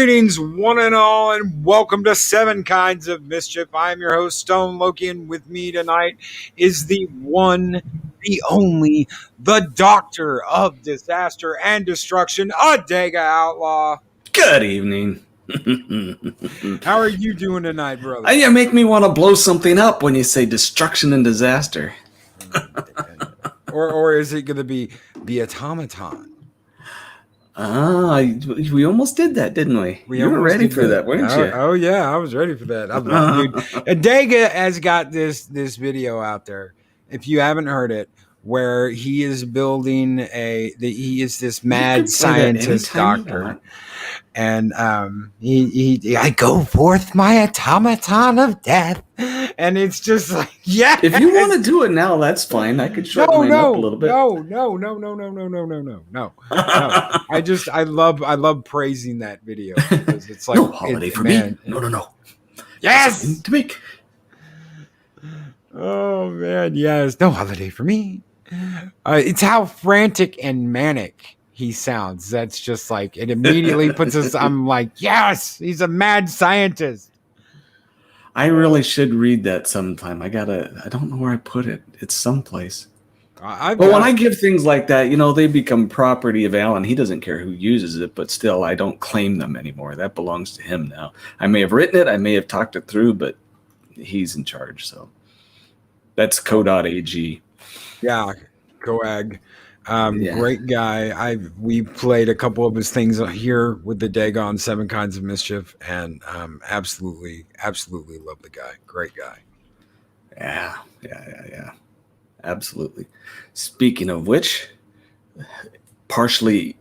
Greetings, one and all, and welcome to Seven Kinds of Mischief. I am your host, Stone Loki, and with me tonight is the one, the only, the Doctor of Disaster and Destruction, Adega Outlaw. Good evening. How are you doing tonight, brother? You make me want to blow something up when you say destruction and disaster. or is it going to be the automaton? We almost did that, didn't we? You were ready for that, weren't you? Oh yeah, I was ready for that. Dude, Adega has got this video out there. If you haven't heard it, where he is building he is this mad scientist doctor, and I go forth my automaton of death, and it's just like, yeah. If you want to do it now, that's fine. I could shorten mine up a little bit. No. I love praising that video because it's like no holiday for me. No. Yes, to make. Oh man, yes, no holiday for me. It's how frantic and manic he sounds. That's just like, it immediately puts us. I'm like, yes, he's a mad scientist. I really should read that sometime. I don't know where I put it. It's someplace. But when I give things like that, they become property of Alan. He doesn't care who uses it, but still, I don't claim them anymore. That belongs to him now. I may have written it, I may have talked it through, but he's in charge. So that's co.ag. Yeah, Coag. Great guy. We played a couple of his things here with the Dagon Seven Kinds of Mischief, and absolutely love the guy. Great guy. Yeah. Absolutely. Speaking of which, partially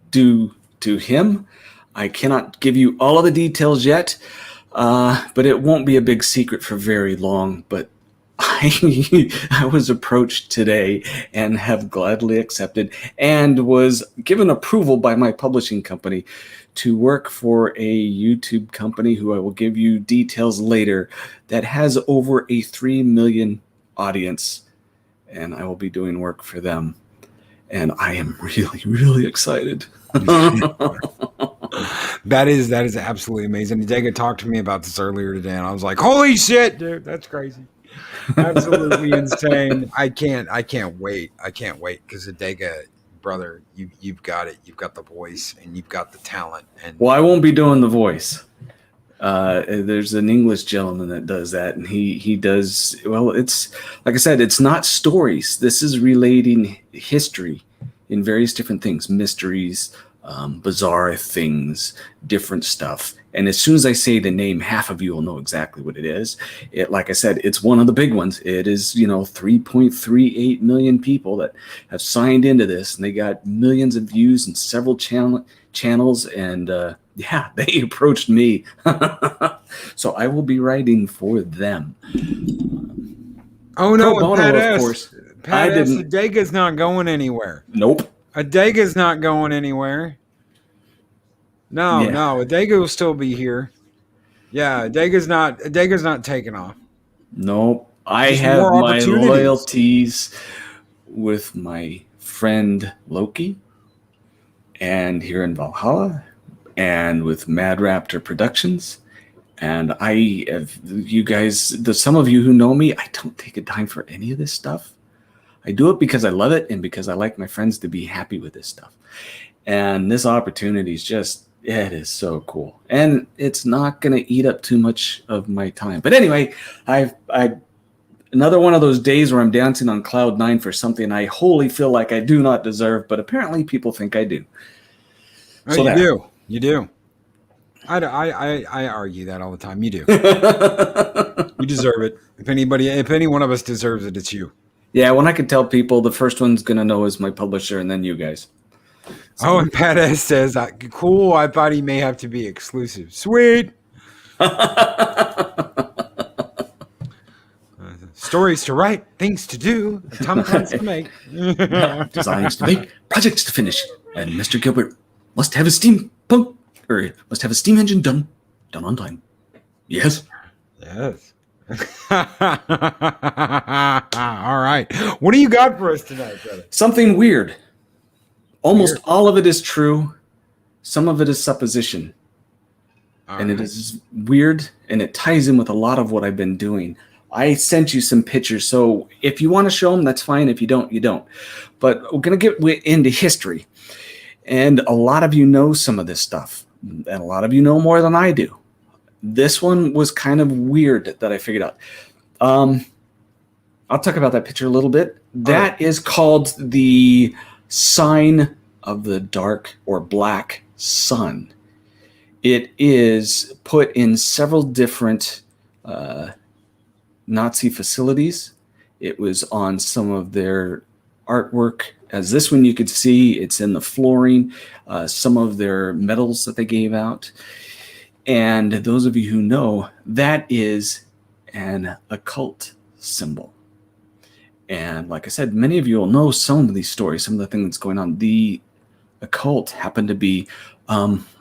due to him, I cannot give you all of the details yet, but it won't be a big secret for very long. But I was approached today and have gladly accepted and was given approval by my publishing company to work for a YouTube company who I will give you details later that has over a 3 million audience, and I will be doing work for them. And I am really, really excited. That is absolutely amazing. Adega talked to me about this earlier today, and I was like, holy shit, dude, that's crazy. Absolutely insane. I can't wait because Adega, brother, you've got it. You've got the voice and you've got the talent. And well, I won't be doing the voice. There's an English gentleman that does that, and he does, well, it's like I said, it's not stories. This is relating history in various different things, mysteries, bizarre things, different stuff. And as soon as I say the name, half of you will know exactly what it is. Like I said, it's one of the big ones. It is, 3.38 million people that have signed into this, and they got millions of views and several channels. And they approached me. So I will be writing for them. Oh no, Pro bono, of course. I didn't. Adega's not going anywhere. Nope. Adega's not going anywhere. No, Adega will still be here. Yeah, Adega's not taking off. Nope. I have my loyalties with my friend Loki, and here in Valhalla, and with Mad Raptor Productions. And I have, you guys, some of you who know me, I don't take a dime for any of this stuff. I do it because I love it and because I like my friends to be happy with this stuff. And this opportunity is just, it is so cool. And it's not going to eat up too much of my time. But anyway, I another one of those days where I'm dancing on cloud 9 for something I wholly feel like I do not deserve, but apparently people think I do. Oh, so you do. I argue that all the time. You do. You deserve it. If any one of us deserves it, it's you. Yeah, when I could tell people, the first one's going to know is my publisher and then you guys. So. Oh, and Pat S says, cool, I thought he may have to be exclusive. Sweet. Stories to write, things to do, automatons to make. Designs to make, projects to finish. And Mr. Gilbert must have a steam engine done on time. Yes. Yes. All right. What do you got for us tonight, brother? Something weird. Almost all of it is true. Some of it is supposition. And it is weird, and it ties in with a lot of what I've been doing. I sent you some pictures, so if you want to show them, that's fine. If you don't, you don't. But we're going to get into history. And a lot of you know some of this stuff, and a lot of you know more than I do. This one was kind of weird that I figured out. I'll talk about that picture a little bit. That is called the sign of the dark or black sun. It is put in several different Nazi facilities. It was on some of their artwork. As this one you could see, it's in the flooring, some of their medals that they gave out. And those of you who know, that is an occult symbol. And like I said, many of you will know some of these stories, some of the things that's going on. The occult happened to be,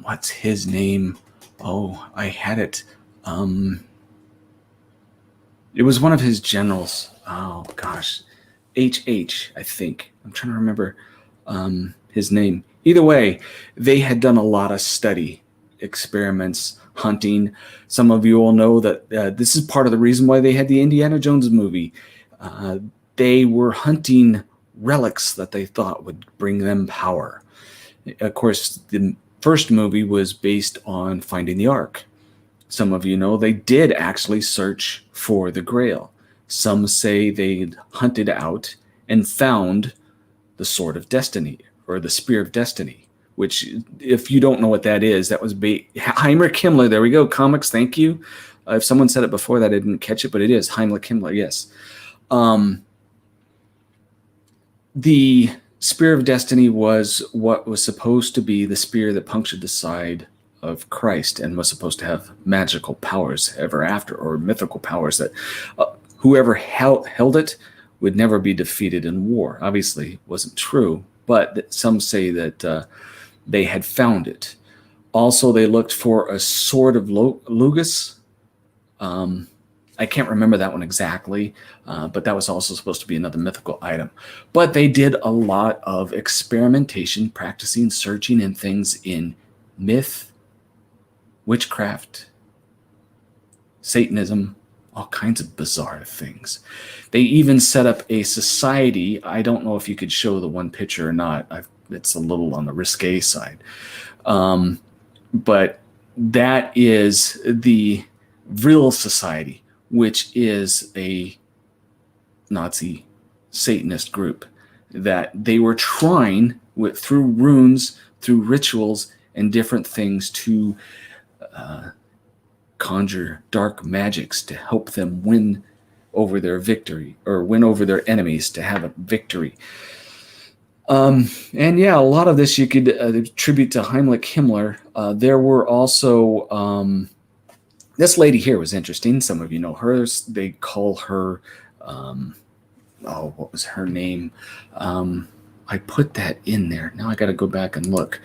what's his name? Oh, I had it. It was one of his generals. Oh, gosh. HH, I think. I'm trying to remember his name. Either way, they had done a lot of study, experiments, hunting. Some of you will know that this is part of the reason why they had the Indiana Jones movie. They were hunting relics that they thought would bring them power. Of course, the first movie was based on finding the Ark. Some of you know they did actually search for the Grail. Some say they hunted out and found the Sword of Destiny or the Spear of Destiny, which, if you don't know what that is, that was Heinrich Himmler. There we go. Comics. Thank you. If someone said it before that, I didn't catch it, but it is Heinrich Himmler. Yes. The Spear of Destiny was what was supposed to be the spear that punctured the side of Christ and was supposed to have magical powers ever after, or mythical powers that whoever held it would never be defeated in war. Obviously, it wasn't true, but some say that they had found it. Also, they looked for a sword of Lugus. I can't remember that one exactly, but that was also supposed to be another mythical item. But they did a lot of experimentation, practicing, searching, and things in myth, witchcraft, Satanism, all kinds of bizarre things. They even set up a society. I don't know if you could show the one picture or not. It's a little on the risque side. But that is the Vril Society, which is a Nazi Satanist group that they were trying through runes, through rituals and different things to conjure dark magics to help them win over their victory, or win over their enemies to have a victory. And yeah, a lot of this you could attribute to Heinrich Himmler. There were also this lady here was interesting. Some of you know her. They call her, what was her name? I put that in there. Now I got to go back and look.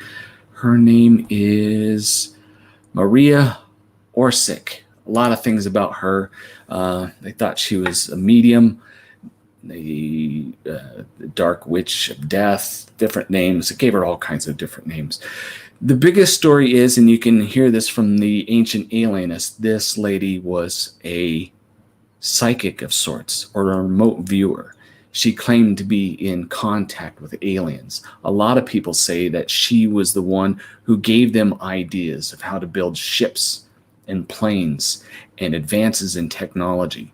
Her name is Maria Orsic. A lot of things about her. They thought she was a medium, the dark witch of death, different names. It gave her all kinds of different names. The biggest story is, and you can hear this from the ancient alienists, this lady was a psychic of sorts, or a remote viewer. She claimed to be in contact with aliens. A lot of people say that she was the one who gave them ideas of how to build ships and planes and advances in technology.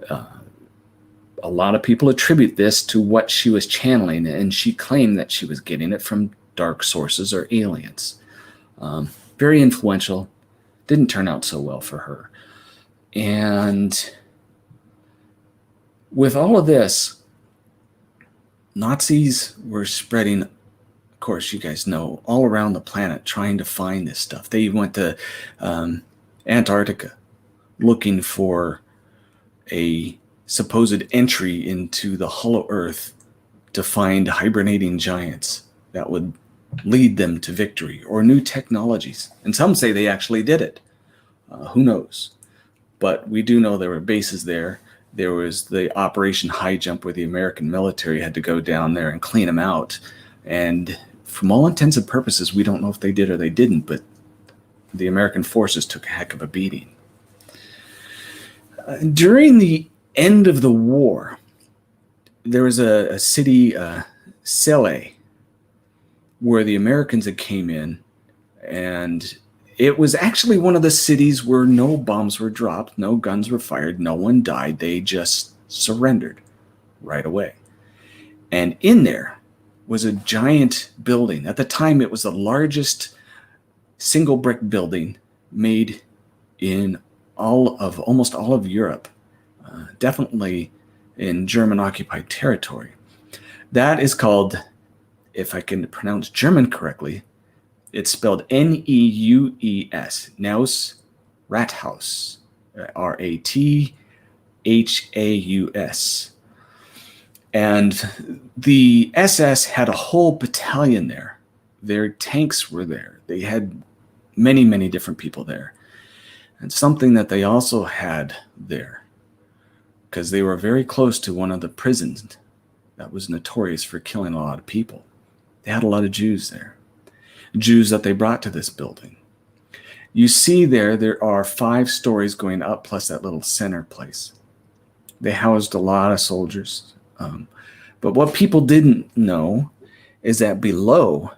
A lot of people attribute this to what she was channeling, and she claimed that she was getting it from dark sources or aliens. Very influential. Didn't turn out so well for her. And with all of this, Nazis were spreading, of course, you guys know, all around the planet trying to find this stuff. They went to Antarctica looking for a supposed entry into the hollow earth to find hibernating giants that would lead them to victory, or new technologies. And some say they actually did it. Who knows? But we do know there were bases there. There was the Operation High Jump, where the American military had to go down there and clean them out. And from all intents and purposes, we don't know if they did or they didn't, but the American forces took a heck of a beating. During the end of the war, there was a city, Celle, where the Americans had came in, and it was actually one of the cities where no bombs were dropped, no guns were fired, no one died. They just surrendered right away. And in there was a giant building. At the time, it was the largest single brick building made in almost all of Europe, definitely in German occupied territory. That is called, if I can pronounce German correctly, it's spelled Neues, Neues Rathaus, Rathaus. And the SS had a whole battalion there. Their tanks were there. They had many, many different people there. And something that they also had there, because they were very close to one of the prisons that was notorious for killing a lot of people. They had a lot of Jews there, Jews that they brought to this building. You see there are 5 stories going up, plus that little center place. They housed a lot of soldiers. But what people didn't know is that below,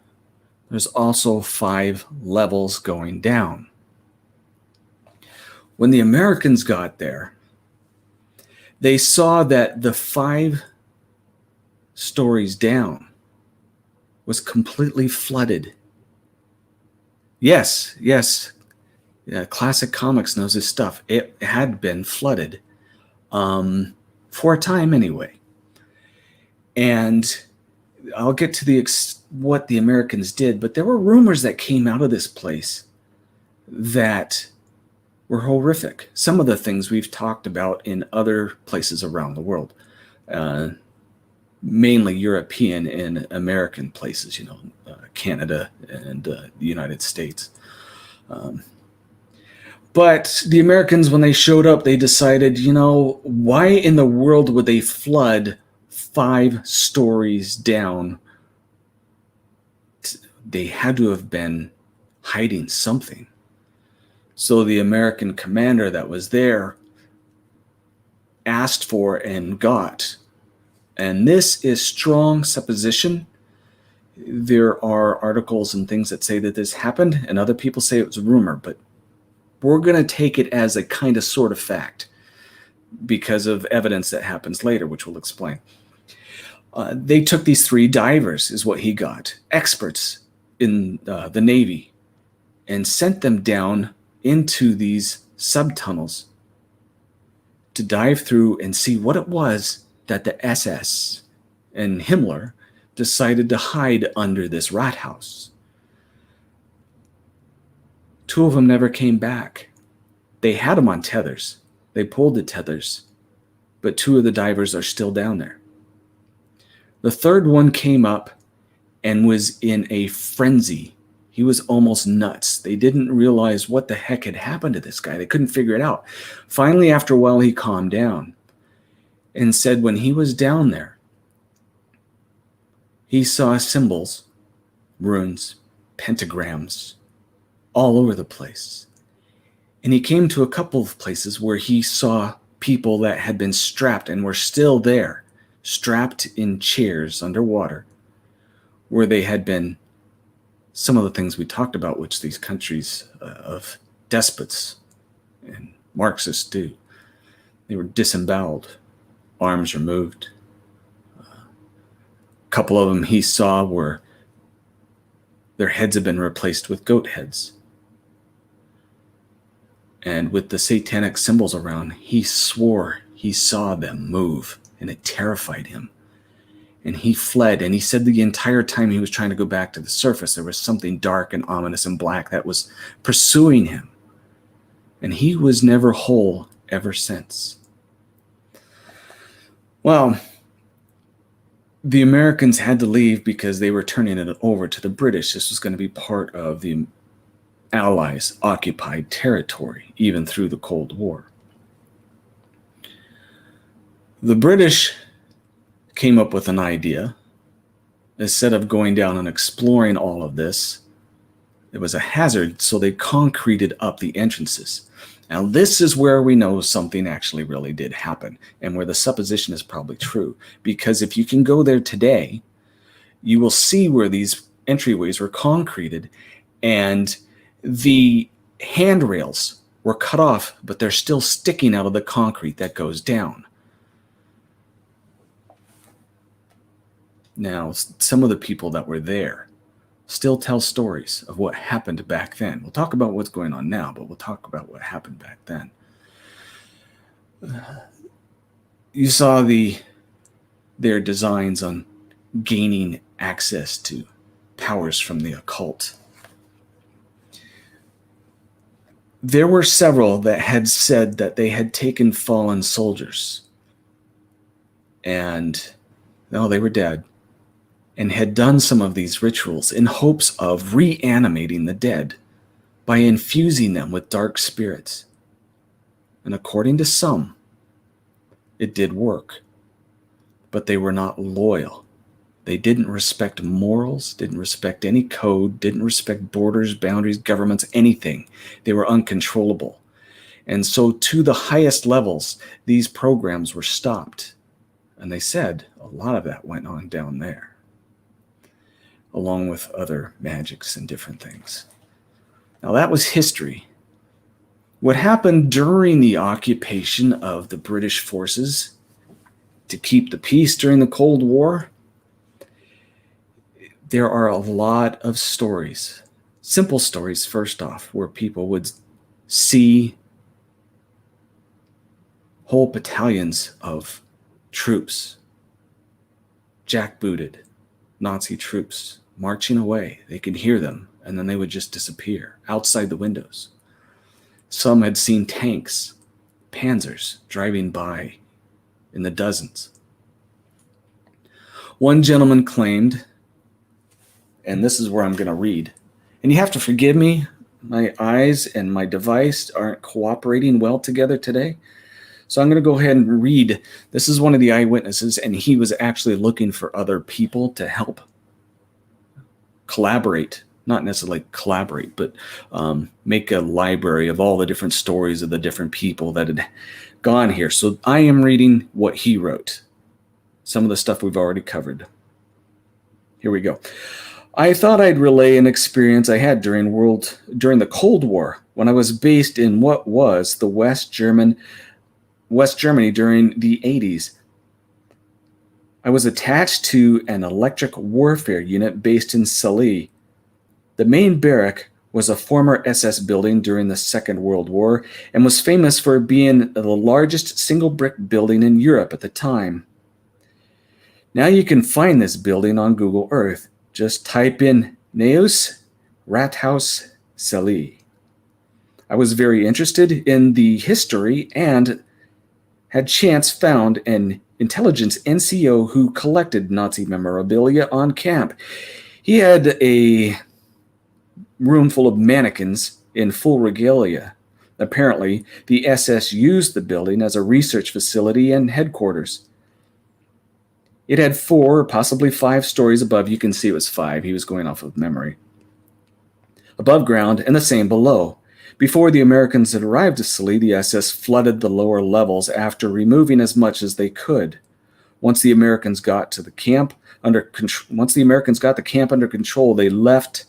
there's also 5 levels going down. When the Americans got there, they saw that the 5 stories down was completely flooded. Yes. Yeah, Classic Comics knows this stuff. It had been flooded for a time anyway. And I'll get to what the Americans did, but there were rumors that came out of this place that were horrific. Some of the things we've talked about in other places around the world, mainly European and American places, Canada and the United States. But the Americans, when they showed up, they decided, why in the world would they flood 5 stories down? They had to have been hiding something. So the American commander that was there asked for and got, and this is strong supposition. There are articles and things that say that this happened, and other people say it was a rumor, but we're going to take it as a kind of sort of fact because of evidence that happens later, which we'll explain. They took these 3 divers, is what he got, experts in the Navy, and sent them down into these subtunnels to dive through and see what it was that the SS and Himmler decided to hide under this rat house. 2 of them never came back. They had them on tethers. They pulled the tethers, but 2 of the divers are still down there. The 3rd one came up and was in a frenzy. He was almost nuts. They didn't realize what the heck had happened to this guy. They couldn't figure it out. Finally, after a while, he calmed down and said when he was down there, he saw symbols, runes, pentagrams, all over the place. And he came to a couple of places where he saw people that had been strapped and were still there, strapped in chairs underwater, where they had been some of the things we talked about, which these countries of despots and Marxists do. They were disemboweled, arms removed. A couple of them he saw were their heads had been replaced with goat heads. And with the satanic symbols around, he swore he saw them move, and it terrified him. And he fled, and he said the entire time he was trying to go back to the surface, there was something dark and ominous and black that was pursuing him. And he was never whole ever since. Well, the Americans had to leave because they were turning it over to the British. This was going to be part of the Allies' occupied territory, even through the Cold War. The British came up with an idea. Instead of going down and exploring all of this, It was a hazard, so they concreted up the entrances. Now, this is where we know something actually really did happen, and where the supposition is probably true. Because if you can go there today, you will see where these entryways were concreted, and the handrails were cut off, but they're still sticking out of the concrete that goes down. Now, some of the people that were there still tell stories of what happened back then. We'll talk about what's going on now, but we'll talk about what happened back then. You saw their designs on gaining access to powers from the occult. There were several that had said that they had taken fallen soldiers and they were dead, and had done some of these rituals in hopes of reanimating the dead by infusing them with dark spirits. And according to some, it did work. But they were not loyal. They didn't respect morals, didn't respect any code, didn't respect borders, boundaries, governments, anything. They were uncontrollable. And so to the highest levels, these programs were stopped. And they said a lot of that went on down there, along with other magics and different things. Now, that was history. What happened during the occupation of the British forces to keep the peace during the Cold War, there are a lot of stories, simple stories first off, where people would see whole battalions of troops, jackbooted Nazi troops marching away. They could hear them, and then they would just disappear outside the windows. Some had seen tanks, panzers, driving by in the dozens. One gentleman claimed, and this is where I'm going to read, and you have to forgive me, my eyes and my device aren't cooperating well together today, so I'm going to go ahead and read. This is one of the eyewitnesses, and he was actually looking for other people to help collaborate, not necessarily collaborate, but make a library of all the different stories of the different people that had gone here. So I am reading what he wrote. Some of the stuff we've already covered. Here we go. I thought I'd relay an experience I had during the Cold War, when I was based in what was the West Germany during the 80s. I was attached to an electric warfare unit based in Salé. The main barrack was a former SS building during the Second World War and was famous for being the largest single brick building in Europe at the time. Now you can find this building on Google Earth. Just type in Neues Rathaus Salé. I was very interested in the history and had chance found an intelligence NCO who collected Nazi memorabilia on camp. He had a room full of mannequins in full regalia. Apparently, the SS used the building as a research facility and headquarters. It had 4 or possibly 5 stories above. You can see it was 5. He was going off of memory. Above ground and the same below. Before the Americans had arrived to Salé, the SS flooded the lower levels after removing as much as they could. Once the Americans got the camp under control, they left.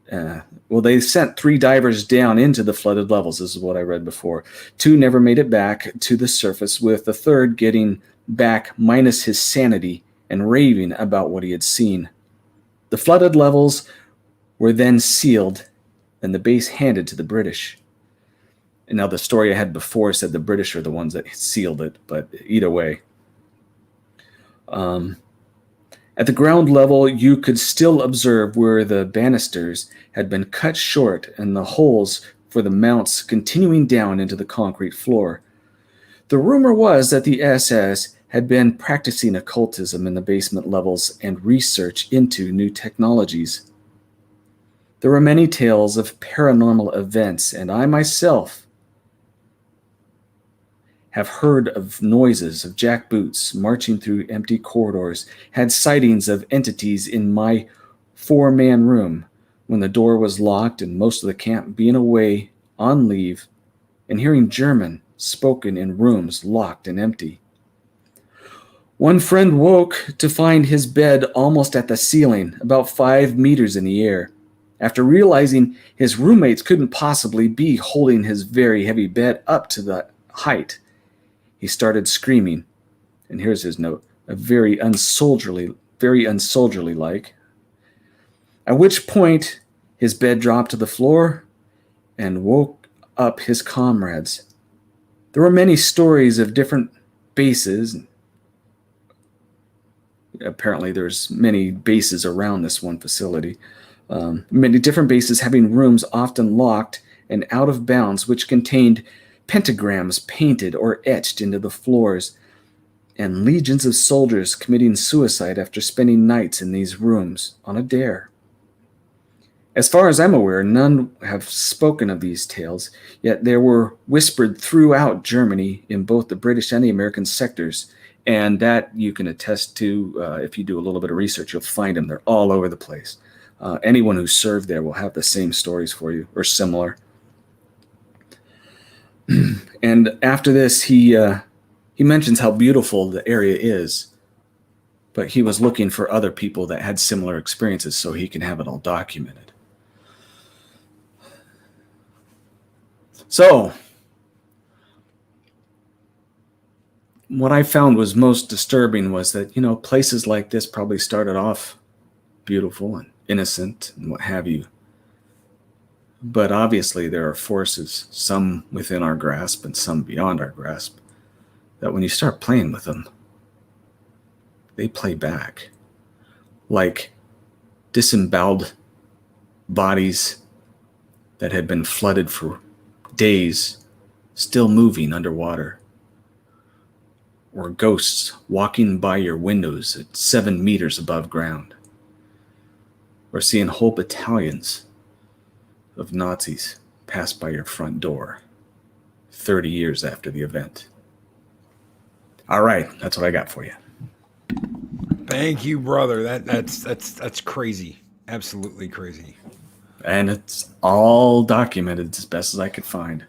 They sent 3 divers down into the flooded levels. This is what I read before. 2 never made it back to the surface, with the 3rd getting back minus his sanity and raving about what he had seen. The flooded levels were then sealed and the base handed to the British. And now the story I had before said the British are the ones that sealed it, but either way. At the ground level, you could still observe where the banisters had been cut short and the holes for the mounts continuing down into the concrete floor. The rumor was that the SS had been practicing occultism in the basement levels and research into new technologies. There were many tales of paranormal events, and I myself have heard of noises of jackboots marching through empty corridors, had sightings of entities in my 4-man room, when the door was locked and most of the camp being away on leave, and hearing German spoken in rooms locked and empty. One friend woke to find his bed almost at the ceiling, about 5 meters in the air. After realizing his roommates couldn't possibly be holding his very heavy bed up to that height, he started screaming. And here's his note, a very unsoldierly like. At which point, his bed dropped to the floor and woke up his comrades. There were many stories of different bases. Apparently, there's many bases around this one facility. Many different bases having rooms often locked and out of bounds, which contained pentagrams painted or etched into the floors, and legions of soldiers committing suicide after spending nights in these rooms on a dare. As far as I'm aware, none have spoken of these tales, yet they were whispered throughout Germany in both the British and the American sectors, and that you can attest to if you do a little bit of research. You'll find them. They're all over the place. Anyone who served there will have the same stories for you, or similar. And after this, he mentions how beautiful the area is, but he was looking for other people that had similar experiences so he can have it all documented. So, what I found was most disturbing was that, places like this probably started off beautiful and innocent and what have you. But obviously there are forces, some within our grasp and some beyond our grasp, that when you start playing with them, they play back. Like disemboweled bodies that had been flooded for days, still moving underwater. Or ghosts walking by your windows at 7 meters above ground. Or seeing whole battalions of Nazis pass by your front door 30 years after the event. All right, that's what I got for you. Thank you, brother. That's crazy. Absolutely crazy. And it's all documented as best as I could find.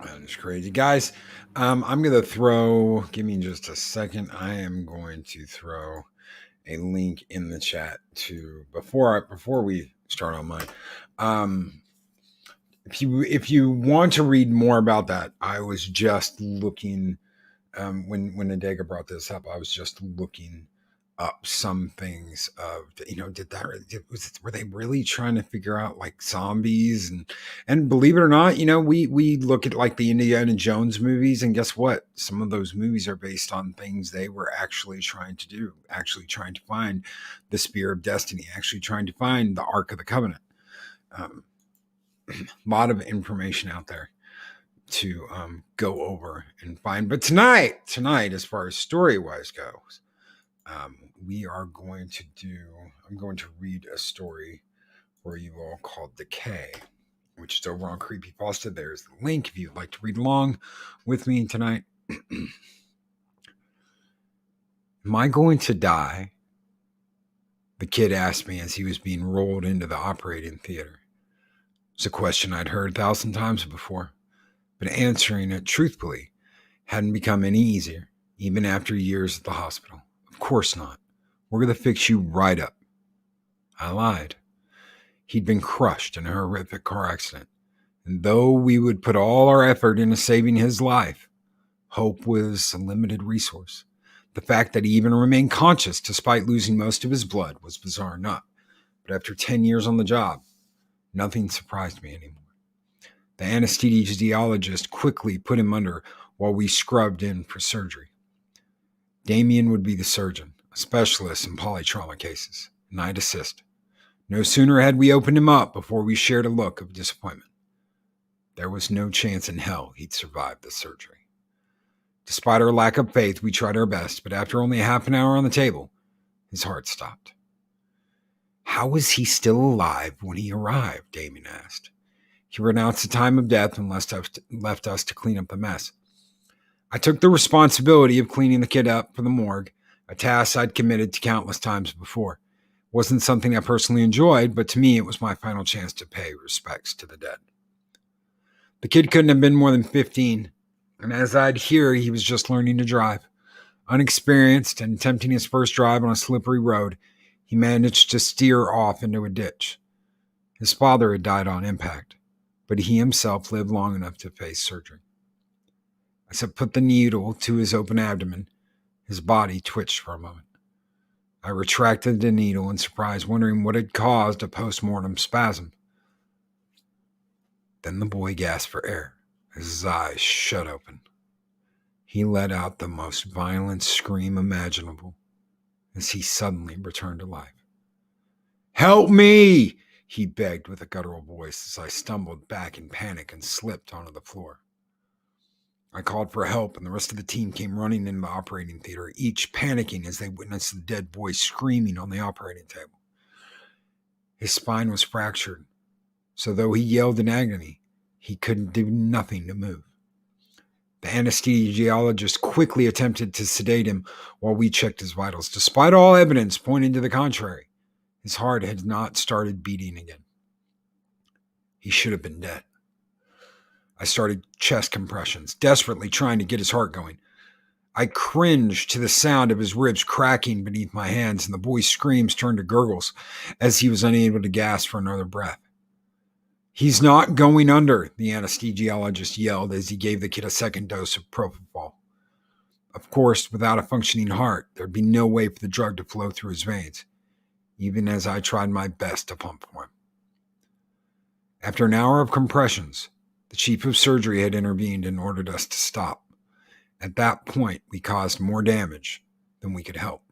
That is crazy. Guys, I'm going to throw, give me just a second. I am going to throw a link in the chat to before we start on mine. If you want to read more about that, I was just looking when Adega brought this up. I was just looking up some things of were they really trying to figure out like zombies and believe it or not, we look at like the Indiana Jones movies, and guess what? Some of those movies are based on things they were actually trying to do, actually trying to find the Spear of Destiny, actually trying to find the Ark of the Covenant. A lot of information out there to go over and find. But tonight, as far as story-wise goes, I'm going to read a story for you all called Decay, which is over on Creepypasta. There's the link if you'd like to read along with me tonight. Am I going to die? The kid asked me as he was being rolled into the operating theater. It's a question I'd heard 1,000 times before, but answering it truthfully hadn't become any easier, even after years at the hospital. Of course not. We're going to fix you right up. I lied. He'd been crushed in a horrific car accident, and though we would put all our effort into saving his life, hope was a limited resource. The fact that he even remained conscious despite losing most of his blood was bizarre enough, but after 10 years on the job, nothing surprised me anymore. The anesthesiologist quickly put him under while we scrubbed in for surgery. Damien would be the surgeon, a specialist in polytrauma cases, and I'd assist. No sooner had we opened him up before we shared a look of disappointment. There was no chance in hell he'd survive the surgery. Despite our lack of faith, we tried our best, but after only half an hour on the table, his heart stopped. How was he still alive when he arrived? Damien asked. He renounced the time of death and left us to clean up the mess. I took the responsibility of cleaning the kid up for the morgue, a task I'd committed to countless times before. Wasn't something I personally enjoyed, but to me it was my final chance to pay respects to the dead. The kid couldn't have been more than 15, and as I'd hear, he was just learning to drive. Unexperienced and attempting his first drive on a slippery road, he managed to steer off into a ditch. His father had died on impact, but he himself lived long enough to face surgery. As I put the needle to his open abdomen, his body twitched for a moment. I retracted the needle in surprise, wondering what had caused a post-mortem spasm. Then the boy gasped for air as his eyes shut open. He let out the most violent scream imaginable as he suddenly returned to life. "Help me!" he begged with a guttural voice as I stumbled back in panic and slipped onto the floor. I called for help, and the rest of the team came running into the operating theater, each panicking as they witnessed the dead boy screaming on the operating table. His spine was fractured, so though he yelled in agony, he could do nothing to move. The anesthesiologist quickly attempted to sedate him while we checked his vitals. Despite all evidence pointing to the contrary, his heart had not started beating again. He should have been dead. I started chest compressions, desperately trying to get his heart going. I cringed to the sound of his ribs cracking beneath my hands, and the boy's screams turned to gurgles as he was unable to gasp for another breath. "He's not going under," the anesthesiologist yelled as he gave the kid a second dose of propofol. Of course, without a functioning heart, there'd be no way for the drug to flow through his veins, even as I tried my best to pump for him. After an hour of compressions, the chief of surgery had intervened and ordered us to stop. At that point, we caused more damage than we could help.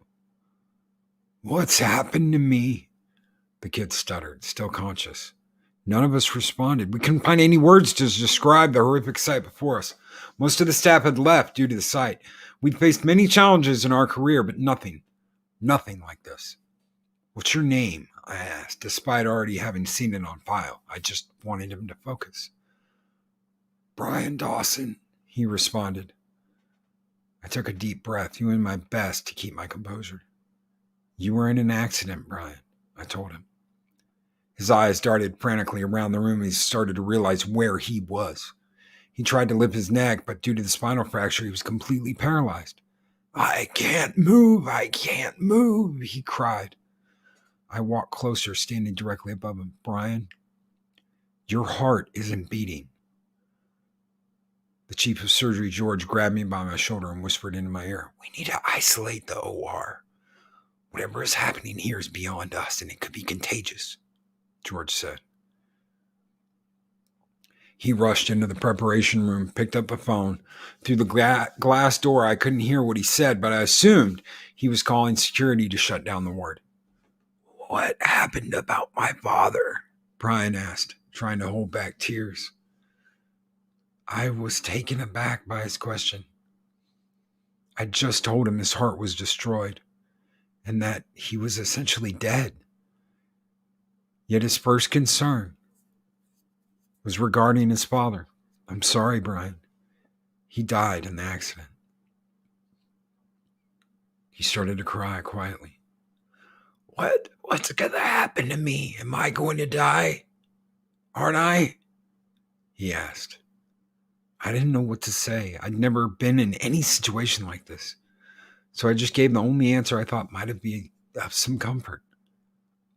"What's happened to me?" the kid stuttered, still conscious. None of us responded. We couldn't find any words to describe the horrific sight before us. Most of the staff had left due to the sight. We'd faced many challenges in our career, but nothing like this. "What's your name?" I asked, despite already having seen it on file. I just wanted him to focus. "Brian Dawson," he responded. I took a deep breath, doing my best to keep my composure. "You were in an accident, Brian," I told him. His eyes darted frantically around the room and he started to realize where he was. He tried to lift his neck, but due to the spinal fracture, he was completely paralyzed. I can't move, he cried. I walked closer, standing directly above him. "Brian, your heart isn't beating." The chief of surgery, George, grabbed me by my shoulder and whispered into my ear, "We need to isolate the OR. Whatever is happening here is beyond us, and it could be contagious," George said. He rushed into the preparation room, picked up a phone. Through the glass door, I couldn't hear what he said, but I assumed he was calling security to shut down the ward. "What happened about my father?" Brian asked, trying to hold back tears. I was taken aback by his question. I just told him his heart was destroyed and that he was essentially dead. Yet his first concern was regarding his father. "I'm sorry, Brian. He died in the accident." He started to cry quietly. What's going to happen to me? Am I going to die? Aren't I?" he asked. I didn't know what to say. I'd never been in any situation like this. So I just gave the only answer I thought might have been of some comfort.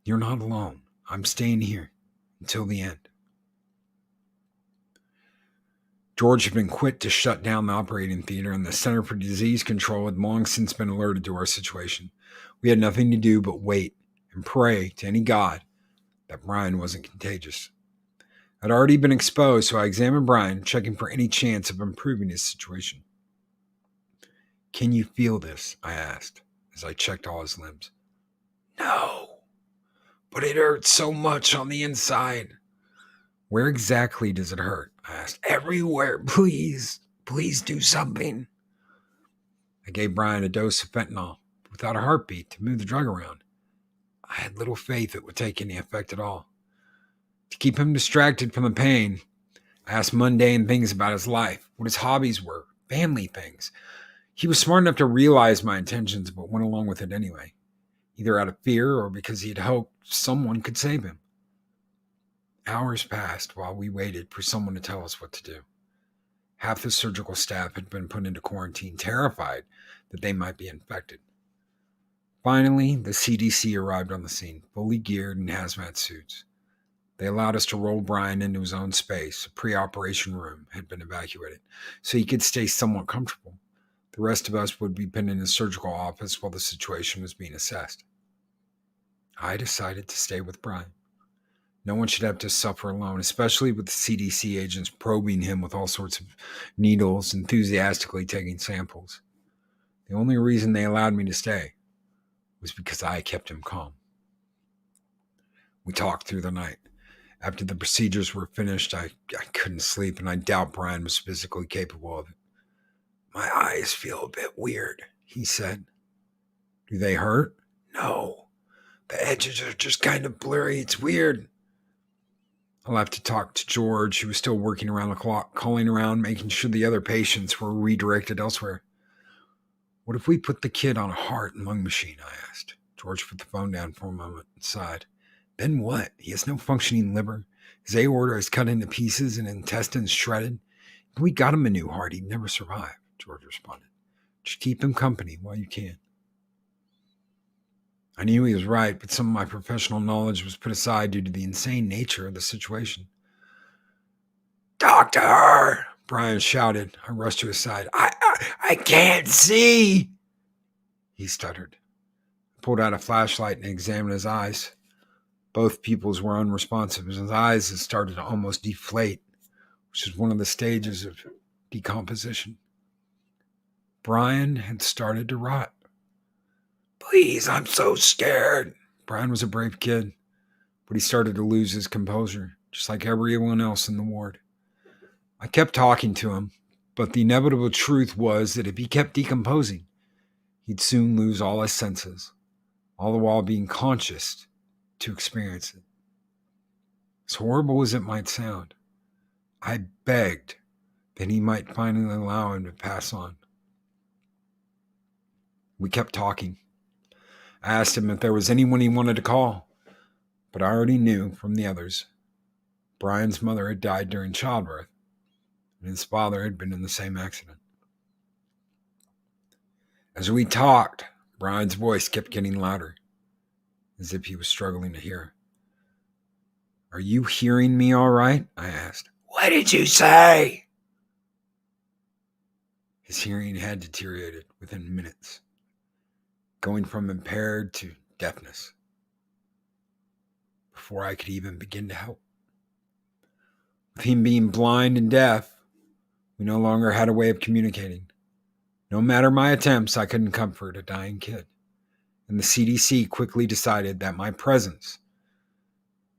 "You're not alone. I'm staying here until the end." George had been quick to shut down the operating theater, and the Center for Disease Control had long since been alerted to our situation. We had nothing to do but wait and pray to any god that Brian wasn't contagious. I'd already been exposed, so I examined Brian, checking for any chance of improving his situation. "Can you feel this?" I asked, as I checked all his limbs. "No, but it hurts so much on the inside." "Where exactly does it hurt?" I asked. "Everywhere, please do something." I gave Brian a dose of fentanyl without a heartbeat to move the drug around. I had little faith it would take any effect at all. To keep him distracted from the pain, I asked mundane things about his life, what his hobbies were, family things. He was smart enough to realize my intentions, but went along with it anyway. either out of fear or because he had hoped someone could save him. Hours passed while we waited for someone to tell us what to do. Half the surgical staff had been put into quarantine, terrified that they might be infected. Finally, the CDC arrived on the scene, fully geared in hazmat suits. They allowed us to roll Brian into his own space. A pre-operation room had been evacuated, so he could stay somewhat comfortable. The rest of us would be pinned in his surgical office while the situation was being assessed. I decided to stay with Brian. No one should have to suffer alone, especially with the CDC agents probing him with all sorts of needles, enthusiastically taking samples. The only reason they allowed me to stay was because I kept him calm. We talked through the night. After the procedures were finished, I couldn't sleep, and I doubt Brian was physically capable of it. My eyes feel a bit weird, he said. Do they hurt? No. The edges are just kind of blurry. It's weird. I'll have to talk to George, who was still working around the clock, calling around, making sure the other patients were redirected elsewhere. What if we put the kid on a heart and lung machine? I asked. George put the phone down for a moment and sighed. Then what? He has no functioning liver. His aorta is cut into pieces and intestines shredded. If we got him a new heart, he'd never survive, George responded. Just keep him company while you can. I knew he was right, but some of my professional knowledge was put aside due to the insane nature of the situation. Doctor! Brian shouted. I rushed to his side. I can't see! He stuttered. I pulled out a flashlight and examined his eyes. Both pupils were unresponsive. His eyes had started to almost deflate, which is one of the stages of decomposition. Brian had started to rot. Please, I'm so scared. Brian was a brave kid, but he started to lose his composure, just like everyone else in the ward. I kept talking to him, but the inevitable truth was that if he kept decomposing, he'd soon lose all his senses, all the while being conscious to experience it. As horrible as it might sound, I begged that he might finally allow him to pass on. We kept talking. I asked him if there was anyone he wanted to call, but I already knew from the others. Brian's mother had died during childbirth, and his father had been in the same accident. As we talked, Brian's voice kept getting louder, as if he was struggling to hear. Are you hearing me all right? I asked. What did you say? His hearing had deteriorated within minutes, going from impaired to deafness, before I could even begin to help. With him being blind and deaf, we no longer had a way of communicating. No matter my attempts, I couldn't comfort a dying kid. And the CDC quickly decided that my presence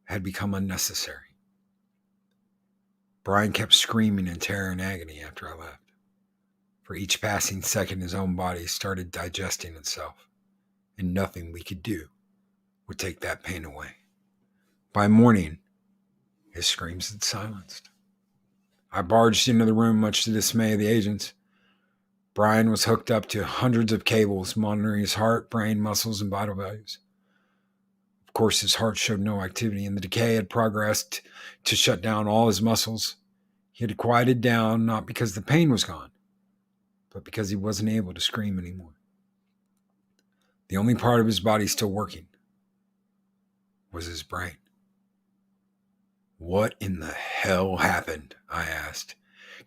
had become unnecessary. Brian kept screaming in terror and agony after I left. For each passing second, his own body started digesting itself, and nothing we could do would take that pain away. By morning, his screams had silenced. I barged into the room, much to the dismay of the agents. Brian was hooked up to hundreds of cables, monitoring his heart, brain, muscles, and vital values. Of course, his heart showed no activity, and the decay had progressed to shut down all his muscles. He had quieted down, not because the pain was gone, but because he wasn't able to scream anymore. The only part of his body still working was his brain. What in the hell happened? I asked.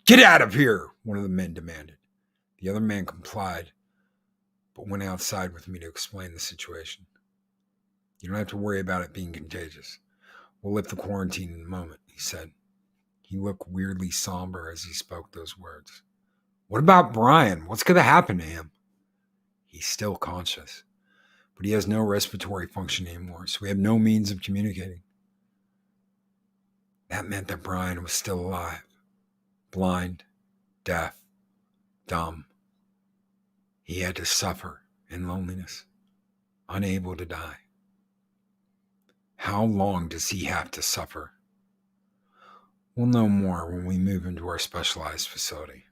Get out of here, one of the men demanded. The other man complied, but went outside with me to explain the situation. You don't have to worry about it being contagious. We'll lift the quarantine in a moment, he said. He looked weirdly somber as he spoke those words. What about Brian? What's going to happen to him? He's still conscious, but he has no respiratory function anymore, so we have no means of communicating. That meant that Brian was still alive, blind, deaf, dumb. He had to suffer in loneliness, unable to die. How long does he have to suffer? We'll know more when we move into our specialized facility.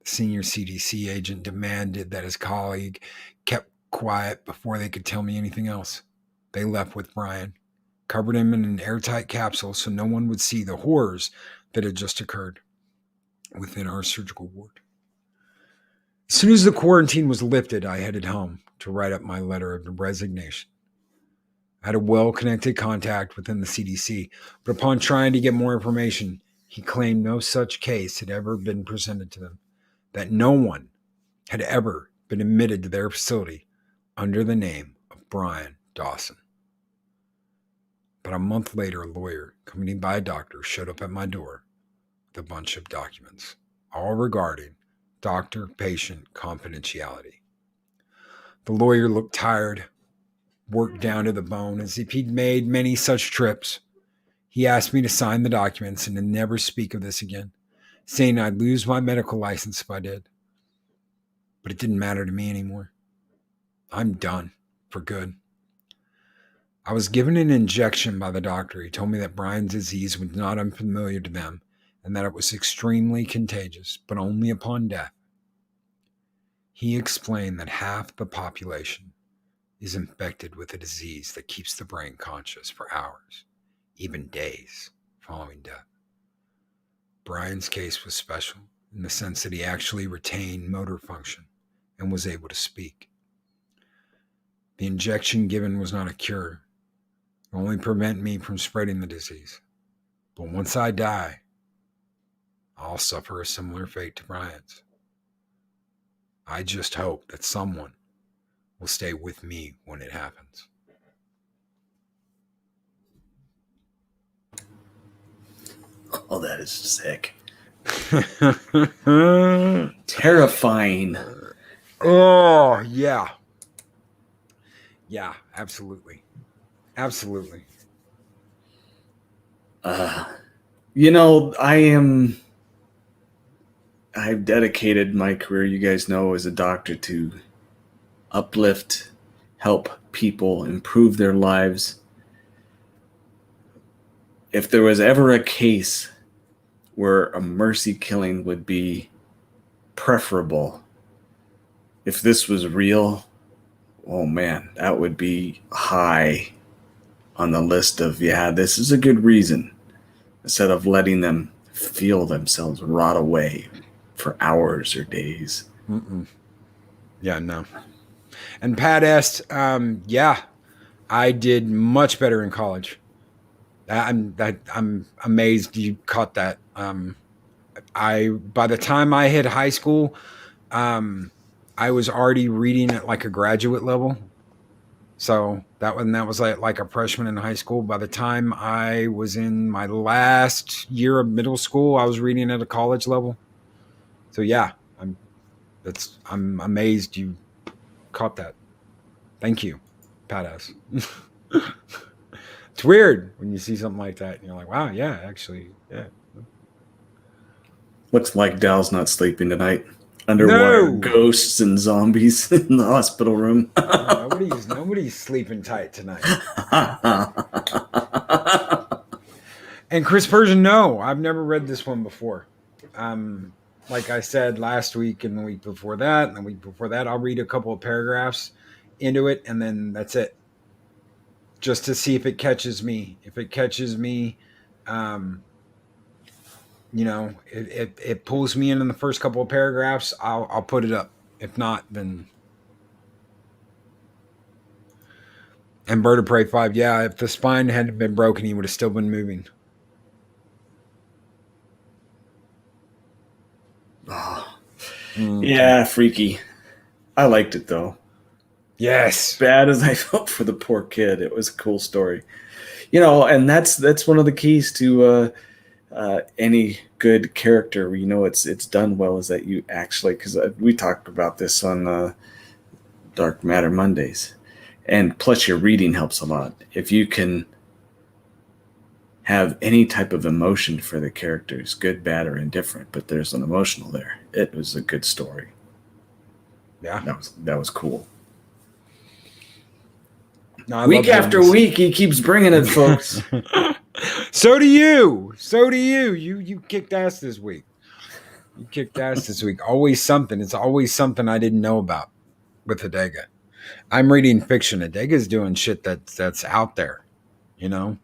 The senior CDC agent demanded that his colleague kept Quiet before they could tell me anything else. They left with Brian, covered him in an airtight capsule so no one would see the horrors that had just occurred within our surgical ward. As soon as the quarantine was lifted, I headed home to write up my letter of resignation. I had a well-connected contact within the CDC, but upon trying to get more information, he claimed no such case had ever been presented to them, that no one had ever been admitted to their facility under the name of Brian Dawson. But a month later, a lawyer, accompanied by a doctor, showed up at my door with a bunch of documents, all regarding doctor-patient confidentiality. The lawyer looked tired, worked down to the bone, as if he'd made many such trips. He asked me to sign the documents and to never speak of this again, saying I'd lose my medical license if I did. But it didn't matter to me anymore. I'm done for good. I was given an injection by the doctor. He told me that Brian's disease was not unfamiliar to them and that it was extremely contagious, but only upon death. He explained that half the population is infected with a disease that keeps the brain conscious for hours, even days, following death. Brian's case was special in the sense that he actually retained motor function and was able to speak. The injection given was not a cure. It only prevent me from spreading the disease. But once I die, I'll suffer a similar fate to Brian's. I just hope that someone will stay with me when it happens. Oh, that is sick. Terrifying. Oh, yeah. Yeah, absolutely. Absolutely. I've dedicated my career, you guys know, as a doctor to uplift, help people improve their lives. If there was ever a case where a mercy killing would be preferable, if this was real, oh man, that would be high on the list of, yeah, this is a good reason, instead of letting them feel themselves rot away for hours or days. Yeah, no. And Pat asked, yeah, I did much better in college. I'm amazed you caught that. By the time I hit high school, I was already reading at like a graduate level. So that was like a freshman in high school. By the time I was in my last year of middle school, I was reading at a college level. So yeah, I'm amazed you caught that. Thank you, Pat. It's weird when you see something like that and you're like, wow, yeah, actually, yeah. Looks like Dal's not sleeping tonight. Underwater ghosts and zombies in the hospital room. Nobody's sleeping tight tonight. And Chris Persian, no, I've never read this one before. Like I said last week and the week before that, and the week before that, I'll read a couple of paragraphs into it, and then that's it. Just to see if it catches me. If it catches me, it pulls me in the first couple of paragraphs, I'll put it up. If not, then. And Bird of Prey 5, yeah, if the spine hadn't been broken, he would have still been moving. Oh. Yeah, freaky. I liked it though. Yes. Bad as I felt for the poor kid, it was a cool story. And that's one of the keys to any good character. It's done well, is that you actually, because we talked about this on Dark Matter Mondays, and plus your reading helps a lot. If you can have any type of emotion for the characters, good, bad, or indifferent, but there's an emotional there, it was a good story. Yeah, that was cool. No, week after week, he keeps bringing it, folks. So do you. You kicked ass this week. Always something. It's always something I didn't know about with Adega. I'm reading fiction. Adega's doing shit that's out there, you know.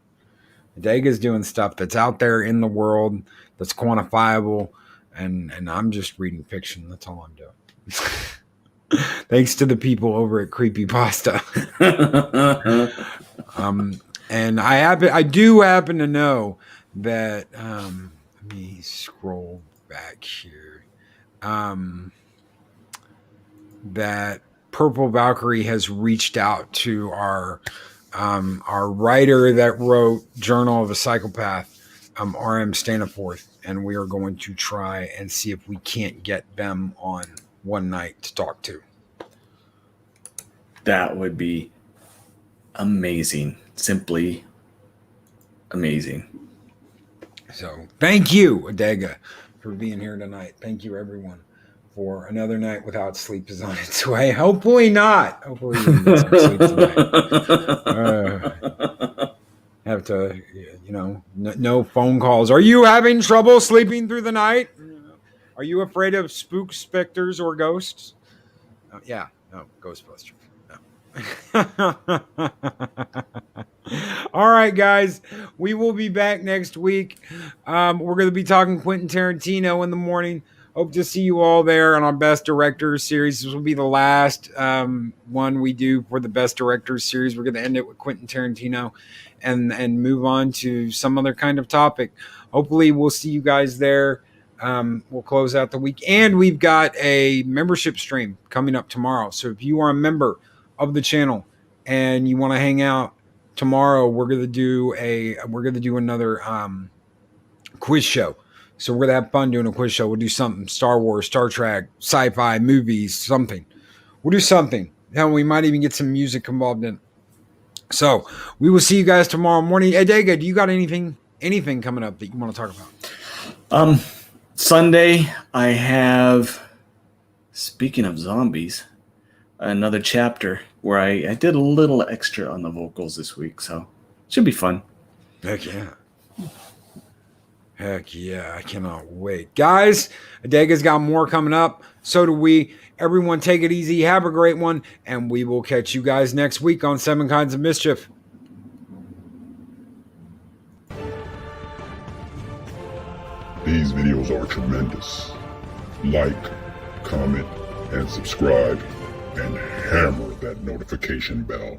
Adega's doing stuff that's out there in the world that's quantifiable, and I'm just reading fiction. That's all I'm doing. Thanks to the people over at Creepypasta. And I do happen to know that let me scroll back here. That Purple Valkyrie has reached out to our writer that wrote Journal of a Psychopath, R.M. Staniforth, and we are going to try and see if we can't get them on one night to talk to. That would be amazing. Simply amazing. So thank you, Adega, for being here tonight. Thank you, everyone, for another night without sleep is on its way. Hopefully not. Hopefully you get some sleep tonight. Have to, no phone calls. Are you having trouble sleeping through the night? Are you afraid of spook, specters, or ghosts? Yeah, no, Ghostbusters. No. All right, guys, we will be back next week. We're going to be talking Quentin Tarantino in the morning. Hope to see you all there on our Best Directors series. This will be the last one we do for the Best Directors series. We're going to end it with Quentin Tarantino and move on to some other kind of topic. Hopefully, we'll see you guys there. We'll close out the week. And we've got a membership stream coming up tomorrow. So if you are a member of the channel and you want to hang out tomorrow, we're going to do another quiz show. So we're going to have fun doing a quiz show. We'll do something Star Wars, Star Trek, sci-fi, movies, something. We'll do something. Hell, we might even get some music involved in it. So we will see you guys tomorrow morning. Adega, do you got anything coming up that you want to talk about? Sunday, I have, speaking of zombies, another chapter where I did a little extra on the vocals this week. So should be fun. Heck yeah. Heck yeah, I cannot wait. Guys, Adega's got more coming up. So do we. Everyone take it easy. Have a great one. And we will catch you guys next week on 7 Kinds of Mischief. These videos are tremendous. Like, comment, and subscribe, and hammer that notification bell.